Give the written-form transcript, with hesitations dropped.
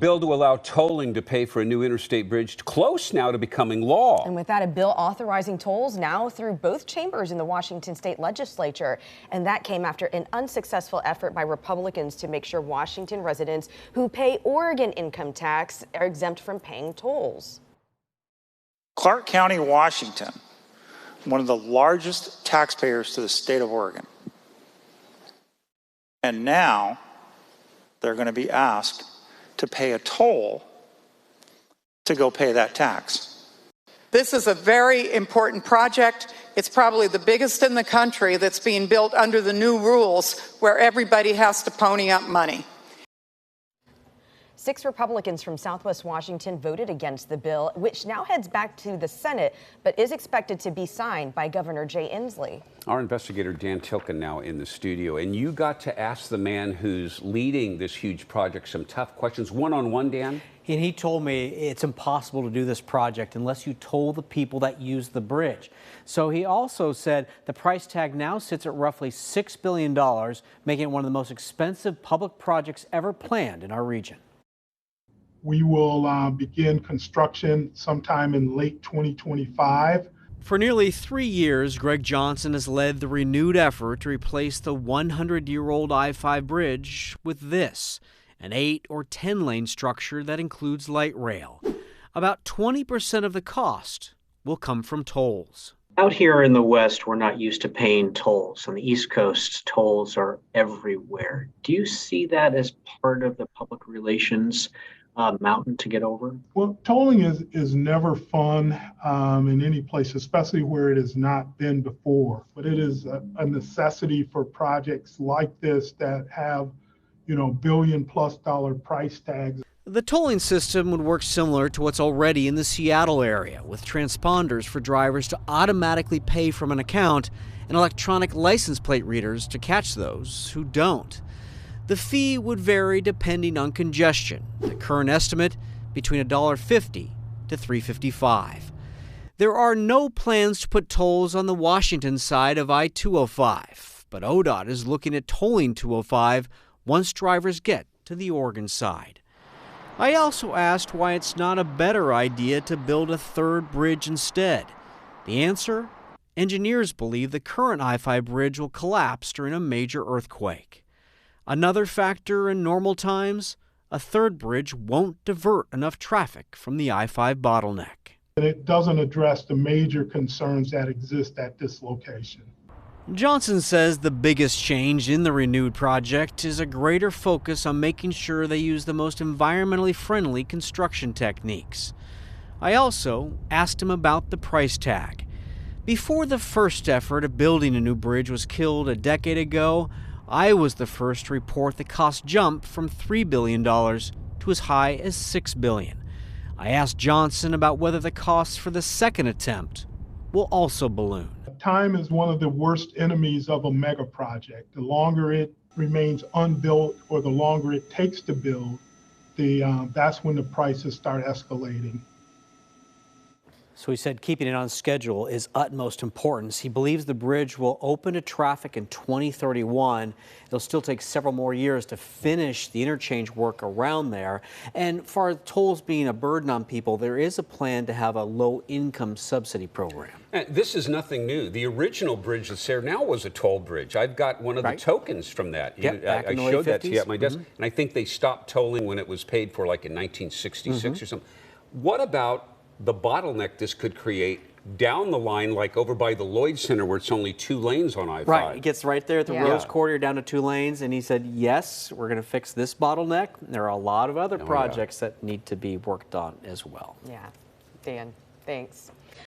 bill to allow tolling to pay for a new interstate bridge close now to becoming law. And with that, a bill authorizing tolls now through both chambers in the Washington state legislature. And that came after an unsuccessful effort by Republicans to make sure Washington residents who pay Oregon income tax are exempt from paying tolls. Clark County, Washington, one of the largest taxpayers to the state of Oregon. And now they're going to be asked to pay a toll to go pay that tax. This is a very important project. It's probably the biggest in the country that's being built under the new rules where everybody has to pony up money. 6 Republicans from Southwest Washington voted against the bill, which now heads back to the Senate, but is expected to be signed by Governor Jay Inslee. Our investigator Dan Tilken now in the studio, and you got to ask the man who's leading this huge project some tough questions one-on-one, Dan. And he told me it's impossible to do this project unless you toll the people that use the bridge. So he also said the price tag now sits at roughly $6 billion, making it one of the most expensive public projects ever planned in our region. We will begin construction sometime in late 2025. For nearly 3 years, Greg Johnson has led the renewed effort to replace the 100-year-old I-5 bridge with this, an 8 or 10-lane structure that includes light rail. About 20% of the cost will come from tolls. Out here in the West, we're not used to paying tolls. On the East Coast, tolls are everywhere. Do you see that as part of the public relations mountain to get over? Well, tolling is never fun in any place, especially where it has not been before. But it is a necessity for projects like this that have, billion-plus dollar price tags. The tolling system would work similar to what's already in the Seattle area, with transponders for drivers to automatically pay from an account and electronic license plate readers to catch those who don't. The fee would vary depending on congestion. The current estimate between $1.50 to $3.55. There are no plans to put tolls on the Washington side of I-205, but ODOT is looking at tolling 205 once drivers get to the Oregon side. I also asked why it's not a better idea to build a third bridge instead. The answer? Engineers believe the current I-5 bridge will collapse during a major earthquake. Another factor in normal times, a third bridge won't divert enough traffic from the I-5 bottleneck. And it doesn't address the major concerns that exist at this location. Johnson says the biggest change in the renewed project is a greater focus on making sure they use the most environmentally friendly construction techniques. I also asked him about the price tag. Before the first effort of building a new bridge was killed a decade ago, I was the first to report the cost jumped from $3 billion to as high as $6 billion. I asked Johnson about whether the costs for the second attempt will also balloon. Time is one of the worst enemies of a mega project. The longer it remains unbuilt or the longer it takes to build, that's when the prices start escalating. So he said keeping it on schedule is utmost importance. He believes the bridge will open to traffic in 2031. It'll still take several more years to finish the interchange work around there. And for tolls being a burden on people, there is a plan to have a low-income subsidy program. This is nothing new. The original bridge that's there now was a toll bridge. I've got one of the tokens from that. Yep, I showed that to you at my desk. And I think they stopped tolling when it was paid for, like in 1966 or something. What about the bottleneck this could create down the line, like over by the Lloyd Center, where it's only 2 lanes on I-5? Right, it gets right there at the Rose Quarter down to 2 lanes, and he said, yes, we're going to fix this bottleneck. There are a lot of other projects that need to be worked on as well. Yeah, Dan, thanks.